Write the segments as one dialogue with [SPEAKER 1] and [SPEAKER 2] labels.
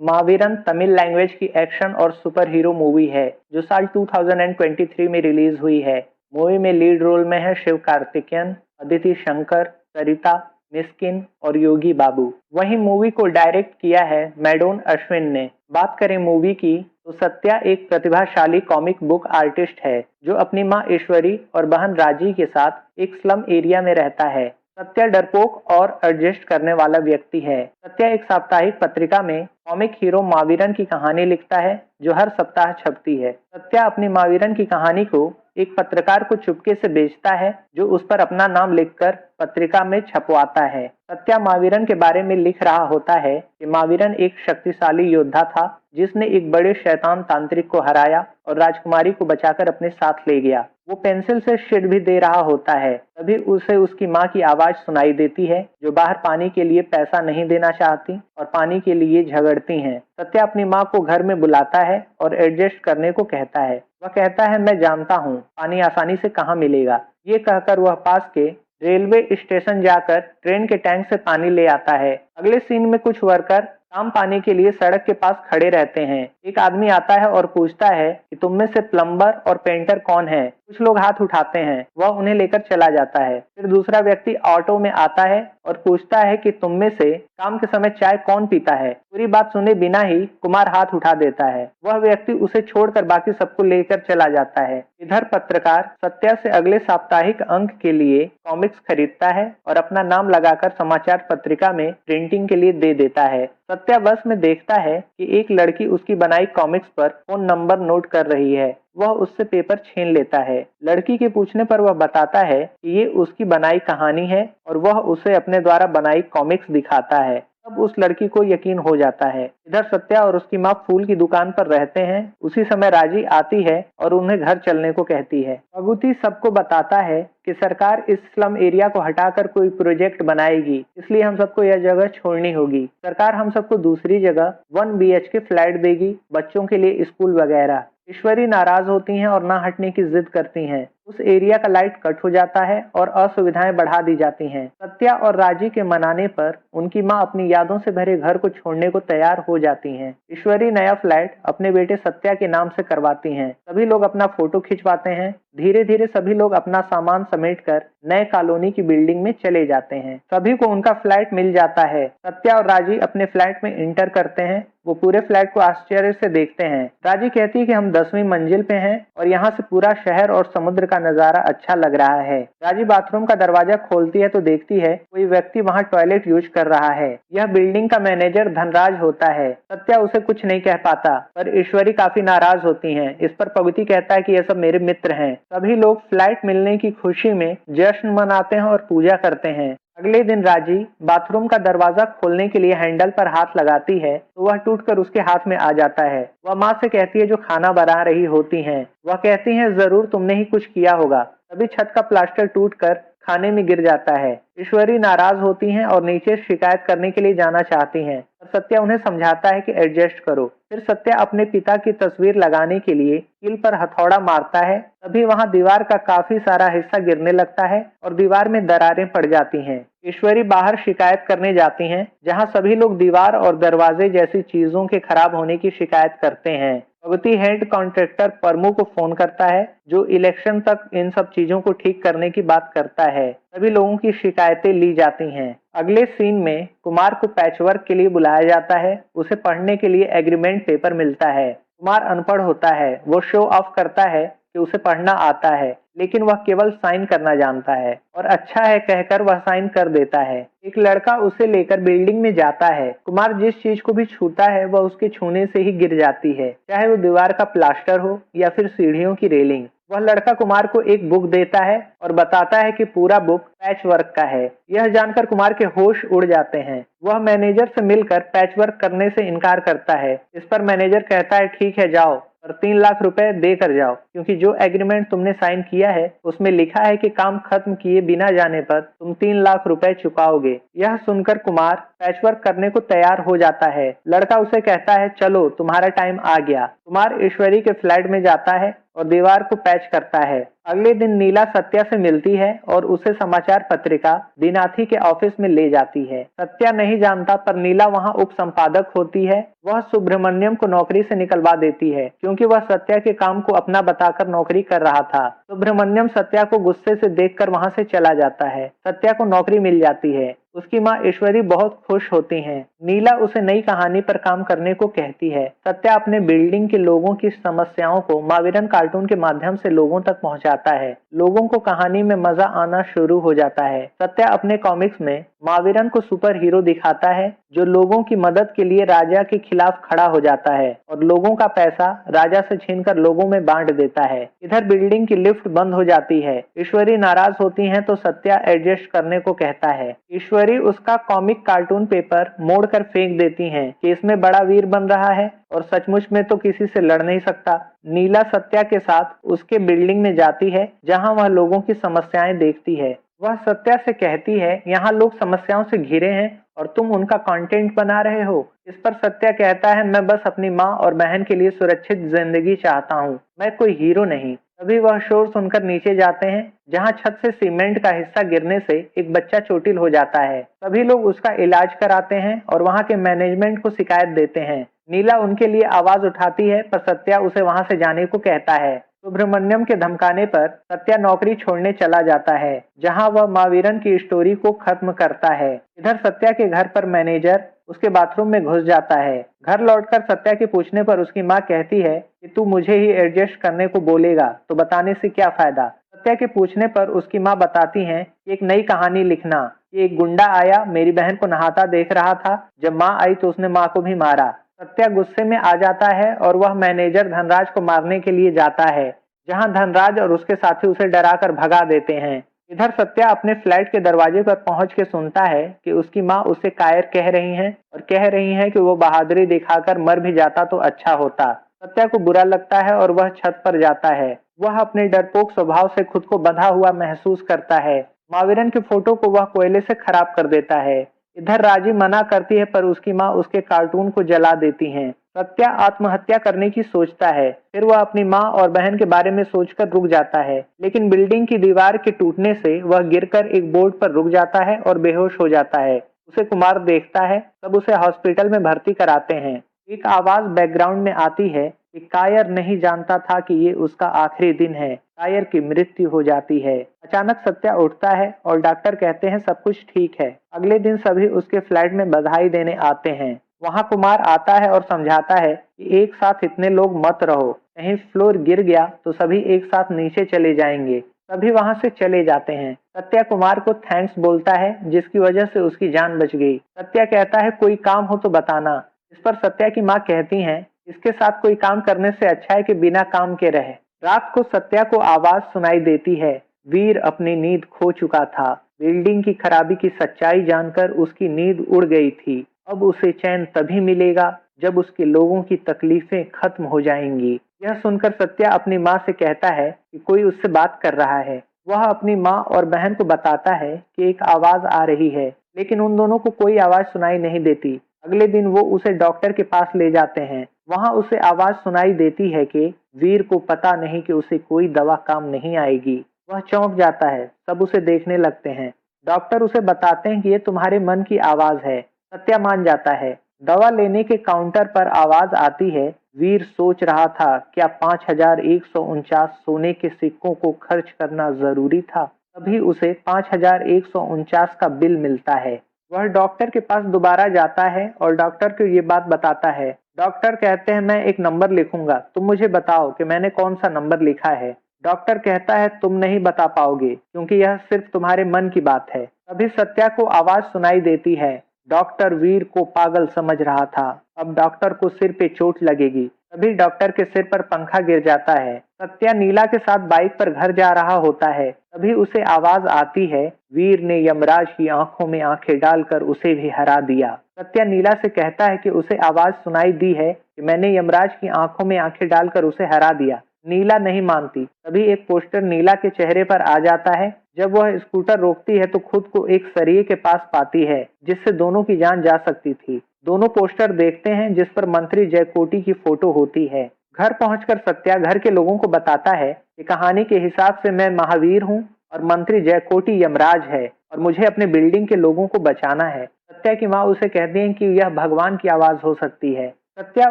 [SPEAKER 1] Maaveeran Tamil language की action और super hero movie है जो साल 2023 में रिलीज हुई है। मूवी में लीड रोल में है शिव कार्तिकेयन, अदिति शंकर, सरिता मिस्किन और योगी बाबू। वहीं मूवी को डायरेक्ट किया है मैडोन अश्विन ने। बात करें मूवी की तो सत्या एक प्रतिभाशाली कॉमिक बुक आर्टिस्ट है जो अपनी मां ईश्वरी और बहन राजी के साथ एक स्लम एरिया में रहता है। सत्या डरपोक और एडजस्ट करने वाला व्यक्ति है। सत्या एक साप्ताहिक पत्रिका में कॉमिक हीरो मावीरन की कहानी लिखता है जो हर सप्ताह छपती है। सत्या अपनी मावीरन की कहानी को एक पत्रकार को चुपके से बेचता है जो उस पर अपना नाम लिखकर पत्रिका में छपवाता है। सत्या मावीरन के बारे में लिख रहा होता है कि मावीरन एक शक्तिशाली योद्धा था जिसने एक बड़े शैतान तांत्रिक को हराया और राजकुमारी को बचाकर अपने साथ ले गया। वो पेंसिल से शिट भी दे रहा होता है, तभी उसे उसकी माँ की आवाज सुनाई देती है जो बाहर पानी के लिए पैसा नहीं देना चाहती और पानी के लिए झगड़ती हैं। सत्या अपनी माँ को घर में बुलाता है और एडजस्ट करने को कहता है। वह कहता है, मैं जानता हूँ पानी आसानी से कहाँ मिलेगा। ये कहकर वह पास के रेलवे स्टेशन जाकर ट्रेन के टैंक से पानी ले आता है। अगले सीन में कुछ वर्कर काम पाने के लिए सड़क के पास खड़े रहते हैं। एक आदमी आता है और पूछता है कि तुम में से प्लम्बर और पेंटर कौन है। कुछ लोग हाथ उठाते हैं। वह उन्हें लेकर चला जाता है। फिर दूसरा व्यक्ति ऑटो में आता है और पूछता है कि तुम में से काम के समय चाय कौन पीता है। पूरी बात सुने बिना ही कुमार हाथ उठा देता है। वह व्यक्ति उसे छोड़कर बाकी सबको लेकर चला जाता है। इधर पत्रकार सत्या से अगले साप्ताहिक अंक के लिए कॉमिक्स खरीदता है और अपना नाम लगाकर समाचार पत्रिका में प्रिंटिंग के लिए दे देता है। सत्या बस में देखता है कि एक लड़की उसकी बनाई कॉमिक्स पर फोन नंबर नोट कर रही है। वह उससे पेपर छीन लेता है। लड़की के पूछने पर वह बताता है कि ये उसकी बनाई कहानी है और वह उसे अपने द्वारा बनाई कॉमिक्स दिखाता है। तब उस लड़की को यकीन हो जाता है। इधर सत्या और उसकी माँ फूल की दुकान पर रहते हैं। उसी समय राजी आती है और उन्हें घर चलने को कहती है। भगुती सबको बताता है कि सरकार इस स्लम एरिया को हटाकर कोई प्रोजेक्ट बनाएगी, इसलिए हम सबको यह जगह छोड़नी होगी। सरकार हम सबको दूसरी जगह 1 BHK फ्लैट देगी, बच्चों के लिए स्कूल वगैरह। ईश्वरी नाराज होती हैं और ना हटने की जिद करती हैं। उस एरिया का लाइट कट हो जाता है और असुविधाएं बढ़ा दी जाती हैं। सत्या और राजी के मनाने पर उनकी मां अपनी यादों से भरे घर को छोड़ने को तैयार हो जाती हैं। ईश्वरी नया फ्लैट अपने बेटे सत्या के नाम से करवाती हैं। सभी लोग अपना फोटो खिंचवाते हैं। धीरे धीरे सभी लोग अपना सामान समेटकर नए कॉलोनी की बिल्डिंग में चले जाते हैं। सभी को उनका फ्लैट मिल जाता है। सत्या और राजी अपने फ्लैट में इंटर करते हैं। वो पूरे फ्लैट को आश्चर्य से देखते हैं। राजी कहती है कि हम 10वीं मंजिल पे हैं और यहाँ से पूरा शहर और समुद्र का नजारा अच्छा लग रहा है। राजी बाथरूम का दरवाजा खोलती है तो देखती है कोई व्यक्ति वहाँ टॉयलेट यूज कर रहा है। यह बिल्डिंग का मैनेजर धनराज होता है। सत्या उसे कुछ नहीं कह पाता पर ईश्वरी काफी नाराज होती है। इस पर पगुती कहता है कि यह सब मेरे मित्र हैं। सभी लोग फ्लैट मिलने की खुशी में जश्न मनाते हैं और पूजा करते हैं। अगले दिन राजी बाथरूम का दरवाजा खोलने के लिए हैंडल पर हाथ लगाती है तो वह टूटकर उसके हाथ में आ जाता है। वह माँ से कहती है जो खाना बना रही होती हैं। वह कहती हैं जरूर तुमने ही कुछ किया होगा। तभी छत का प्लास्टर टूटकर खाने में गिर जाता है। ईश्वरी नाराज होती हैं और नीचे शिकायत करने के लिए जाना चाहती हैं और सत्या उन्हें समझाता है कि एडजस्ट करो। फिर सत्या अपने पिता की तस्वीर लगाने के लिए कील पर हथौड़ा मारता है। तभी वहां दीवार का काफी सारा हिस्सा गिरने लगता है और दीवार में दरारें पड़ जाती हैं। ईश्वरी बाहर शिकायत करने जाती हैं जहां सभी लोग दीवार और दरवाजे जैसी चीजों के खराब होने की शिकायत करते हैं। भगवती हेड कॉन्ट्रैक्टर परमू को फोन करता है जो इलेक्शन तक इन सब चीजों को ठीक करने की बात करता है। सभी लोगों की शिकायतें ली जाती हैं। अगले सीन में कुमार को पैचवर्क के लिए बुलाया जाता है। उसे पढ़ने के लिए एग्रीमेंट पेपर मिलता है। कुमार अनपढ़ होता है। वो शो ऑफ करता है कि उसे पढ़ना आता है, लेकिन वह केवल साइन करना जानता है और अच्छा है कहकर वह साइन कर देता है। एक लड़का उसे लेकर बिल्डिंग में जाता है। कुमार जिस चीज को भी छूता है वह उसके छूने से ही गिर जाती है, चाहे वो दीवार का प्लास्टर हो या फिर सीढ़ियों की रेलिंग। वह लड़का कुमार को एक बुक देता है और बताता है कि पूरा बुक पैच वर्क का है। यह जानकर कुमार के होश उड़ जाते हैं। वह मैनेजर से मिलकर पैच वर्क करने से इनकार करता है। इस पर मैनेजर कहता है ठीक है जाओ और 3 लाख रुपए दे कर जाओ, क्योंकि जो एग्रीमेंट तुमने साइन किया है उसमें लिखा है कि काम खत्म किए बिना जाने पर तुम 3 लाख रुपए चुकाओगे। यह सुनकर कुमार पैचवर्क करने को तैयार हो जाता है। लड़का उसे कहता है चलो तुम्हारा टाइम आ गया। कुमार ईश्वरी के फ्लैट में जाता है और दीवार को पैच करता है। अगले दिन नीला सत्या से मिलती है और उसे समाचार पत्रिका दिनाथी के ऑफिस में ले जाती है। सत्या नहीं जानता पर नीला वहां उप संपादक होती है। वह सुब्रमण्यम को नौकरी से निकलवा देती है क्योंकि वह सत्या के काम को अपना बताकर नौकरी कर रहा था। सुब्रमण्यम सत्या को गुस्से से देखकर वहां से चला जाता है। सत्या को नौकरी मिल जाती है। उसकी माँ ईश्वरी बहुत खुश होती हैं। नीला उसे नई कहानी पर काम करने को कहती है। सत्या अपने बिल्डिंग के लोगों की समस्याओं को मावीरन कार्टून के माध्यम से लोगों तक पहुंचाता है। लोगों को कहानी में मजा आना शुरू हो जाता है। सत्या अपने कॉमिक्स में मावीरन को सुपर हीरो दिखाता है जो लोगों की मदद के लिए राजा के खिलाफ खड़ा हो जाता है और लोगों का पैसा राजा से छीनकर लोगों में बांट देता है। इधर बिल्डिंग की लिफ्ट बंद हो जाती है। ईश्वरी नाराज होती है तो सत्या एडजस्ट करने को कहता है। ईश्वरी उसका कॉमिक कार्टून पेपर मोड़कर फेंक देती हैं कि इसमें बड़ा वीर बन रहा है और सचमुच में तो किसी से लड़ नहीं सकता। नीला सत्या के साथ उसके बिल्डिंग में जाती है जहां वह लोगों की समस्याएं देखती है। वह सत्या से कहती है यहाँ लोग समस्याओं से घिरे हैं और तुम उनका कंटेंट बना रहे हो। इस पर सत्या कहता है मैं बस अपनी माँ और बहन के लिए सुरक्षित जिंदगी चाहता हूँ, मैं कोई हीरो नहीं। तभी वह शोर सुनकर नीचे जाते हैं जहाँ छत से सीमेंट का हिस्सा गिरने से एक बच्चा चोटिल हो जाता है। सभी लोग उसका इलाज कराते हैं और वहाँ के मैनेजमेंट को शिकायत देते हैं। नीला उनके लिए आवाज उठाती है पर सत्या उसे वहाँ से जाने को कहता है। सुब्रमण्यम के धमकाने पर सत्या नौकरी छोड़ने चला जाता है जहां वह मावीरन की स्टोरी को खत्म करता है। इधर सत्या के घर पर मैनेजर उसके बाथरूम में घुस जाता है। घर लौटकर सत्या के पूछने पर उसकी माँ कहती है कि तू मुझे ही एडजस्ट करने को बोलेगा तो बताने से क्या फायदा। सत्या के पूछने पर उसकी माँ बताती हैं कि एक नई कहानी लिखना कि एक गुंडा आया, मेरी बहन को नहाता देख रहा था, जब माँ आई तो उसने माँ को भी मारा। सत्या गुस्से में आ जाता है और वह मैनेजर धनराज को मारने के लिए जाता है जहां धनराज और उसके साथी उसे डराकर भगा देते हैं। इधर सत्या अपने फ्लैट के दरवाजे पर पहुंच के सुनता है कि उसकी माँ उसे कायर कह रही हैं और कह रही हैं कि वो बहादुरी दिखाकर मर भी जाता तो अच्छा होता। सत्या को बुरा लगता है और वह छत पर जाता है। वह अपने डरपोक स्वभाव से खुद को बंधा हुआ महसूस करता है। मावीरन के फोटो को वह कोयले से खराब कर देता है। इधर राजी मना करती है पर उसकी माँ उसके कार्टून को जला देती हैं। सत्या आत्महत्या करने की सोचता है। फिर वह अपनी माँ और बहन के बारे में सोचकर रुक जाता है, लेकिन बिल्डिंग की दीवार के टूटने से वह गिरकर एक बोर्ड पर रुक जाता है और बेहोश हो जाता है। उसे कुमार देखता है, तब उसे हॉस्पिटल में भर्ती कराते हैं। एक आवाज बैकग्राउंड में आती है कि कायर नहीं जानता था कि ये उसका आखिरी दिन है, कायर की मृत्यु हो जाती है। अचानक सत्या उठता है और डॉक्टर कहते हैं सब कुछ ठीक है। अगले दिन सभी उसके फ्लैट में बधाई देने आते हैं। वहां कुमार आता है और समझाता है कि एक साथ इतने लोग मत रहो, कहीं फ्लोर गिर गया तो सभी एक साथ नीचे चले जाएंगे। सभी वहां से चले जाते हैं। सत्या कुमार को थैंक्स बोलता है जिसकी वजह से उसकी जान बच गई। सत्या कहता है कोई काम हो तो बताना। इस पर सत्या की माँ कहती हैं इसके साथ कोई काम करने से अच्छा है कि बिना काम के रहे। रात को सत्या को आवाज सुनाई देती है। वीर अपनी नींद खो चुका था। बिल्डिंग की खराबी की सच्चाई जानकर उसकी नींद उड़ गई थी। अब उसे चैन तभी मिलेगा जब उसके लोगों की तकलीफें खत्म हो जाएंगी। यह सुनकर सत्या अपनी माँ से कहता है कि कोई उससे बात कर रहा है। वह अपनी माँ और बहन को बताता है कि एक आवाज आ रही है, लेकिन उन दोनों को कोई आवाज सुनाई नहीं देती। अगले दिन वो उसे डॉक्टर के पास ले जाते हैं। वहां उसे आवाज सुनाई देती है कि वीर को पता नहीं कि उसे कोई दवा काम नहीं आएगी। वह चौंक जाता है। सब उसे देखने लगते हैं। डॉक्टर उसे बताते हैं कि ये तुम्हारे मन की आवाज है। सत्या मान जाता है। दवा लेने के काउंटर पर आवाज आती है, वीर सोच रहा था क्या 5149 सोने के सिक्कों को खर्च करना जरूरी था। तभी उसे 5149 का बिल मिलता है। वह डॉक्टर के पास दोबारा जाता है और डॉक्टर को ये बात बताता है। डॉक्टर कहते हैं मैं एक नंबर लिखूंगा, तुम मुझे बताओ कि मैंने कौन सा नंबर लिखा है। डॉक्टर कहता है तुम नहीं बता पाओगे क्योंकि यह सिर्फ तुम्हारे मन की बात है। तभी सत्या को आवाज सुनाई देती है। डॉक्टर वीर को पागल समझ रहा था, अब डॉक्टर को सिर पे चोट लगेगी। तभी डॉक्टर के सिर पर पंखा गिर जाता है। सत्या नीला के साथ बाइक पर घर जा रहा होता है। तभी उसे आवाज आती है, वीर ने यमराज की आंखों में आंखें डालकर उसे भी हरा दिया। सत्या नीला से कहता है कि उसे आवाज सुनाई दी है कि मैंने यमराज की आंखों में आंखें डालकर उसे हरा दिया। नीला नहीं मानती। तभी एक पोस्टर नीला के चेहरे पर आ जाता है। जब वह स्कूटर रोकती है तो खुद को एक सरिये के पास पाती है जिससे दोनों की जान जा सकती थी। दोनों पोस्टर देखते हैं जिस पर मंत्री जयकोटी की फोटो होती है। घर पहुंचकर सत्या घर के लोगों को बताता है कि कहानी के हिसाब से मैं महावीर हूँ और मंत्री जयकोटी यमराज है और मुझे अपने बिल्डिंग के लोगों को बचाना है। सत्या की माँ उसे कहती है कि यह भगवान की आवाज हो सकती है। सत्या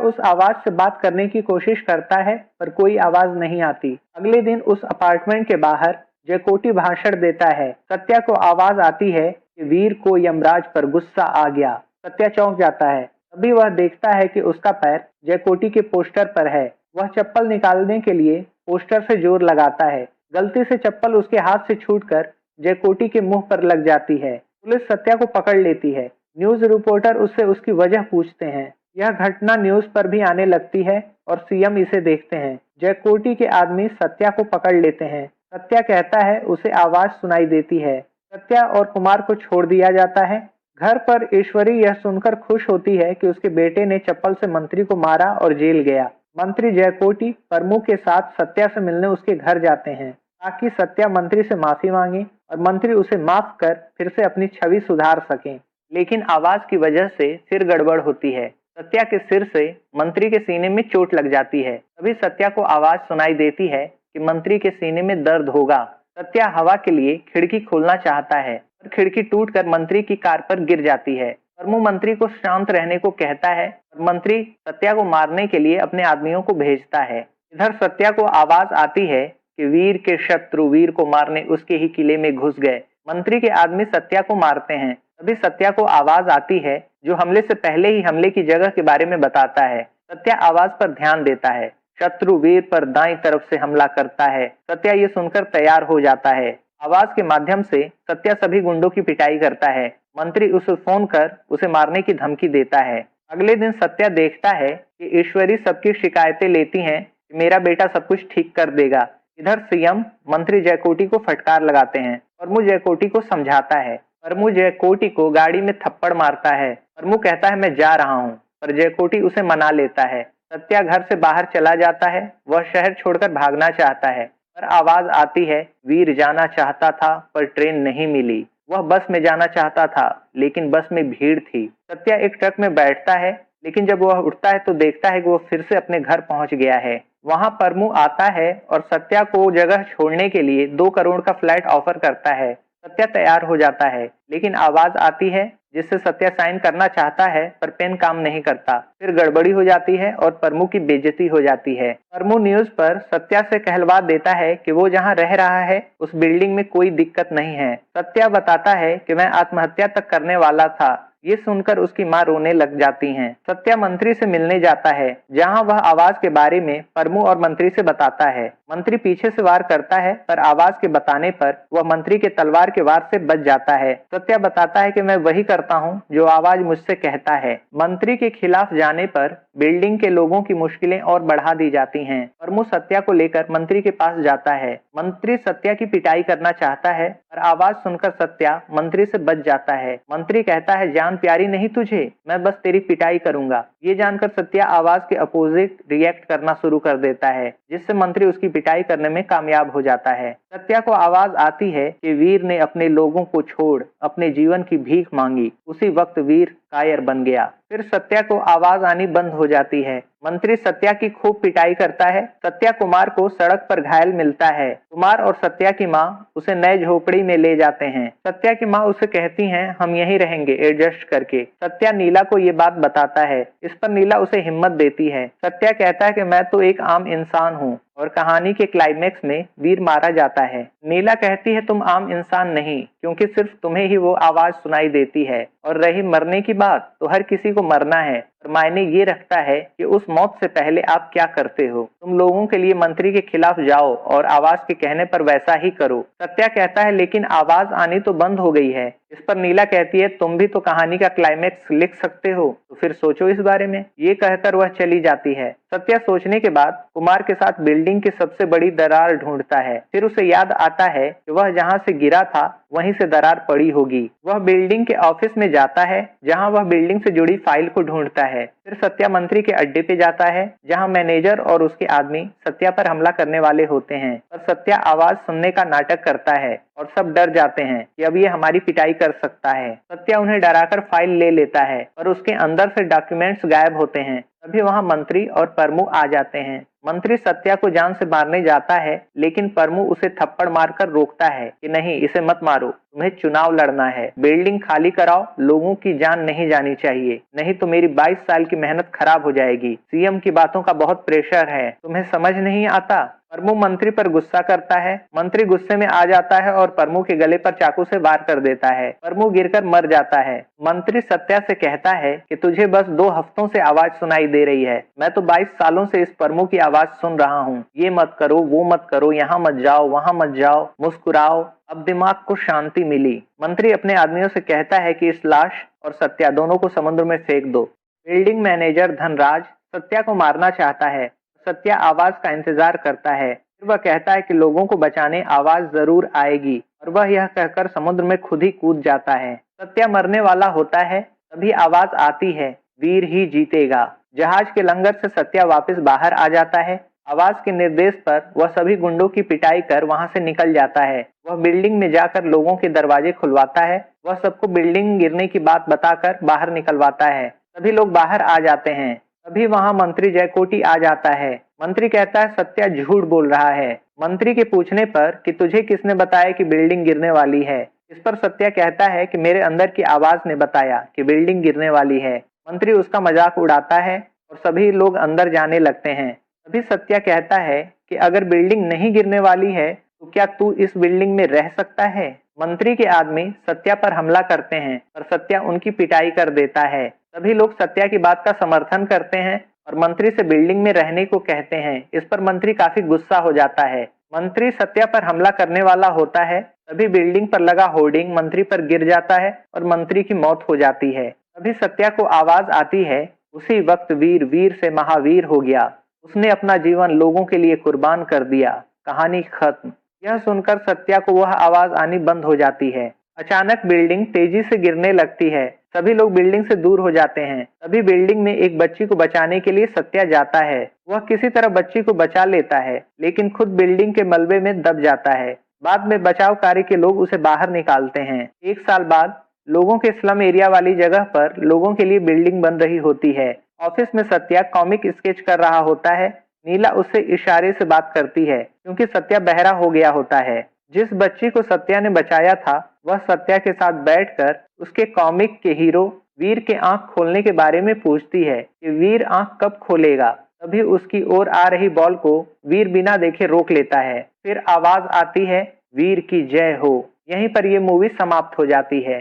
[SPEAKER 1] उस आवाज से बात करने की कोशिश करता है पर कोई आवाज नहीं आती। अगले दिन उस अपार्टमेंट के बाहर जयकोटी भाषण देता है। सत्या को आवाज आती है कि वीर को यमराज पर गुस्सा आ गया। सत्या चौंक जाता है। तभी वह देखता है कि उसका पैर जयकोटी के पोस्टर पर है। वह चप्पल निकालने के लिए पोस्टर से जोर लगाता है। गलती से चप्पल उसके हाथ से छूटकर जयकोटी के मुंह पर लग जाती है। पुलिस सत्या को पकड़ लेती है। न्यूज रिपोर्टर उससे उसकी वजह पूछते हैं। यह घटना न्यूज पर भी आने लगती है और सीएम इसे देखते हैं। जयकोटी के आदमी सत्या को पकड़ लेते हैं। सत्या कहता है उसे आवाज सुनाई देती है। सत्या और कुमार को छोड़ दिया जाता है। घर पर ईश्वरी यह सुनकर खुश होती है कि उसके बेटे ने चप्पल से मंत्री को मारा और जेल गया। मंत्री जयकोटी परमू के साथ सत्या से मिलने उसके घर जाते हैं ताकि सत्या मंत्री से माफी मांगे और मंत्री उसे माफ कर फिर से अपनी छवि सुधार सकें। लेकिन आवाज की वजह से फिर गड़बड़ होती है। सत्या के सिर से मंत्री के सीने में चोट लग जाती है। तभी सत्या को आवाज सुनाई देती है कि मंत्री के सीने में दर्द होगा। सत्या हवा के लिए खिड़की खोलना चाहता है पर खिड़की टूटकर मंत्री की कार पर गिर जाती है। परमू मंत्री को शांत रहने को कहता है और मंत्री सत्या को मारने के लिए अपने आदमियों को भेजता है। इधर सत्या को आवाज आती है कि वीर के शत्रु वीर को मारने उसके ही किले में घुस गए। मंत्री के आदमी सत्या को मारते हैं। तभी सत्या को आवाज आती है जो हमले से पहले ही हमले की जगह के बारे में बताता है। सत्या आवाज पर ध्यान देता है। शत्रु वीर पर दाईं तरफ से हमला करता है। सत्या ये सुनकर तैयार हो जाता है। आवाज के माध्यम से सत्या सभी गुंडों की पिटाई करता है। मंत्री उसे फोन कर उसे मारने की धमकी देता है। अगले दिन सत्या देखता है कि ईश्वरी सबकी शिकायतें लेती हैं कि मेरा बेटा सब कुछ ठीक कर देगा। इधर सीएम मंत्री जयकोटी को फटकार लगाते हैं। परमू जयकोटी को समझाता है। परमू जयकोटी को गाड़ी में थप्पड़ मारता है। परमू कहता है मैं जा रहा हूँ पर जयकोटी उसे मना लेता है। सत्या घर से बाहर चला जाता है। वह शहर छोड़कर भागना चाहता है पर आवाज आती है वीर जाना चाहता था पर ट्रेन नहीं मिली। वह बस में जाना चाहता था लेकिन बस में भीड़ थी। सत्या एक ट्रक में बैठता है लेकिन जब वह उठता है तो देखता है कि वह फिर से अपने घर पहुंच गया है। वहां परमू आता है और सत्या को जगह छोड़ने के लिए 2 करोड़ का फ्लैट ऑफर करता है। सत्या तैयार हो जाता है लेकिन आवाज आती है जिससे सत्या साइन करना चाहता है पर पेन काम नहीं करता। फिर गड़बड़ी हो जाती है और परमू की बेइज्जती हो जाती है। परमू न्यूज पर सत्या से कहलवा देता है कि वो जहाँ रह रहा है उस बिल्डिंग में कोई दिक्कत नहीं है। सत्या बताता है कि मैं आत्महत्या तक करने वाला था। ये सुनकर उसकी माँ रोने लग जाती हैं। सत्या मंत्री से मिलने जाता है जहां वह आवाज के बारे में परमू और मंत्री से बताता है। मंत्री पीछे से वार करता है पर आवाज के बताने पर वह मंत्री के तलवार के वार से बच जाता है। सत्या बताता है कि मैं वही करता हूं जो आवाज मुझसे कहता है। मंत्री के खिलाफ जाने पर बिल्डिंग के लोगों की मुश्किलें और बढ़ा दी जाती हैं। परमू सत्या को लेकर मंत्री के पास जाता है। मंत्री सत्या की पिटाई करना चाहता है पर आवाज सुनकर सत्या मंत्री से बच जाता है। मंत्री कहता है जान प्यारी नहीं तुझे, मैं बस तेरी पिटाई करूंगा। ये जानकर सत्या आवाज के अपोजिट रिएक्ट करना शुरू कर देता है जिससे मंत्री उसकी पिटाई करने में कामयाब हो जाता है। सत्या को आवाज आती है कि वीर ने अपने लोगों को छोड़ अपने जीवन की भीख मांगी। उसी वक्त वीर कायर बन गया। फिर सत्या को आवाज आनी बंद हो जाती है। मंत्री सत्या की खूब पिटाई करता है। सत्या कुमार को सड़क पर घायल मिलता है। कुमार और सत्या की माँ उसे नए झोपड़ी में ले जाते हैं। सत्या की माँ उसे कहती हैं हम यहीं रहेंगे एडजस्ट करके। सत्या नीला को ये बात बताता है। इस पर नीला उसे हिम्मत देती है। सत्या कहता है कि मैं तो एक आम इंसान हूँ और कहानी के क्लाइमेक्स में वीर मारा जाता है। नीला कहती है तुम आम इंसान नहीं क्योंकि सिर्फ तुम्हें ही वो आवाज सुनाई देती है और रही मरने की बात तो हर किसी को मरना है और मायने ये रखता है कि उस मौत से पहले आप क्या करते हो। तुम लोगों के लिए मंत्री के खिलाफ जाओ और आवाज के कहने पर वैसा ही करो। सत्या कहता है लेकिन आवाज आनी तो बंद हो गई है। इस पर नीला कहती है तुम भी तो कहानी का क्लाइमेक्स लिख सकते हो तो फिर सोचो इस बारे में। ये कहकर वह चली जाती है। सत्या सोचने के बाद कुमार के साथ बिल्डिंग की सबसे बड़ी दरार ढूंढता है। फिर उसे याद आता है कि वह जहाँ से गिरा था वहीं से दरार पड़ी होगी। वह बिल्डिंग के ऑफिस में जाता है जहाँ वह बिल्डिंग से जुड़ी फाइल को ढूंढता है। फिर सत्या मंत्री के अड्डे पे जाता है जहाँ मैनेजर और उसके आदमी सत्या पर हमला करने वाले होते हैं और सत्या आवाज सुनने का नाटक करता है। और सब डर जाते हैं कि अब ये हमारी पिटाई कर सकता है। सत्या उन्हें डराकर फाइल ले लेता है और उसके अंदर से डॉक्यूमेंट्स गायब होते हैं। तभी वहां मंत्री और परमू आ जाते हैं। मंत्री सत्या को जान से मारने जाता है, लेकिन परमू उसे थप्पड़ मारकर रोकता है कि नहीं, इसे मत मारो, तुम्हें चुनाव लड़ना है, बिल्डिंग खाली कराओ, लोगों की जान नहीं जानी चाहिए, नहीं तो मेरी 22 साल की मेहनत खराब हो जाएगी। सीएम की बातों का बहुत प्रेशर है, तुम्हें समझ नहीं आता। परमू मंत्री पर गुस्सा करता है। मंत्री गुस्से में आ जाता है और परमू के गले पर चाकू से वार कर देता है। परमू गिरकर मर जाता है। मंत्री सत्या से कहता है कि तुझे बस 2 हफ्तों से आवाज सुनाई दे रही है, मैं तो 22 सालों से इस परमू की आवाज सुन रहा हूँ। ये मत करो, वो मत करो, यहाँ मत जाओ, वहां मत जाओ, मुस्कुराओ। अब दिमाग को शांति मिली। मंत्री अपने आदमियों से कहता है कि इस लाश और सत्या दोनों को समुद्र में फेंक दो। बिल्डिंग मैनेजर धनराज सत्या को मारना चाहता है। सत्या आवाज का इंतजार करता है। फिर वह कहता है कि लोगों को बचाने आवाज जरूर आएगी, और वह यह कहकर समुद्र में खुद ही कूद जाता है। सत्या मरने वाला होता है, तभी आवाज आती है, वीर ही जीतेगा। जहाज के लंगर से सत्या वापस बाहर आ जाता है। आवाज के निर्देश पर वह सभी गुंडों की पिटाई कर वहां से निकल जाता है। वह बिल्डिंग में जाकर लोगों के दरवाजे खुलवाता है। वह सबको बिल्डिंग गिरने की बात बताकर बाहर निकलवाता है। सभी लोग बाहर आ जाते हैं। तभी वहां मंत्री जयकोटी आ जाता है। मंत्री कहता है सत्या झूठ बोल रहा है। मंत्री के पूछने पर कि तुझे किसने बताया कि बिल्डिंग गिरने वाली है, इस पर सत्या कहता है कि मेरे अंदर की आवाज ने बताया कि बिल्डिंग गिरने वाली है। मंत्री उसका मजाक उड़ाता है और सभी लोग अंदर जाने लगते हैं। तभी सत्या कहता है कि अगर बिल्डिंग नहीं गिरने वाली है तो क्या तू इस बिल्डिंग में रह सकता है। मंत्री के आदमी सत्या पर हमला करते हैं और सत्या उनकी पिटाई कर देता है। सभी लोग सत्या की बात का समर्थन करते हैं और मंत्री से बिल्डिंग में रहने को कहते हैं। इस पर मंत्री काफी गुस्सा हो जाता है। मंत्री सत्या पर हमला करने वाला होता है, तभी बिल्डिंग पर लगा होर्डिंग मंत्री पर गिर जाता है और मंत्री की मौत हो जाती है। तभी सत्या को आवाज आती है, उसी वक्त वीर वीर से महावीर हो गया, उसने अपना जीवन लोगों के लिए कुर्बान कर दिया। कहानी खत्म। यह सुनकर सत्या को वह आवाज आनी बंद हो जाती है। अचानक बिल्डिंग तेजी से गिरने लगती है। सभी लोग बिल्डिंग से दूर हो जाते हैं। तभी बिल्डिंग में एक बच्ची को बचाने के लिए सत्या जाता है। वह किसी तरह बच्ची को बचा लेता है, लेकिन खुद बिल्डिंग के मलबे में दब जाता है। बाद में बचाव कार्य के लोग उसे बाहर निकालते हैं। 1 साल बाद लोगों के स्लम एरिया वाली जगह पर लोगों के लिए बिल्डिंग बन रही होती है। ऑफिस में सत्या कॉमिक स्केच कर रहा होता है। नीला उससे इशारे से बात करती है, क्योंकि सत्या बहरा हो गया होता है। जिस बच्ची को सत्या ने बचाया था, वह सत्या के साथ बैठकर उसके कॉमिक के हीरो वीर के आंख खोलने के बारे में पूछती है कि वीर आंख कब खोलेगा। तभी उसकी ओर आ रही बॉल को वीर बिना देखे रोक लेता है। फिर आवाज आती है, वीर की जय हो। यहीं पर यह मूवी समाप्त हो जाती है।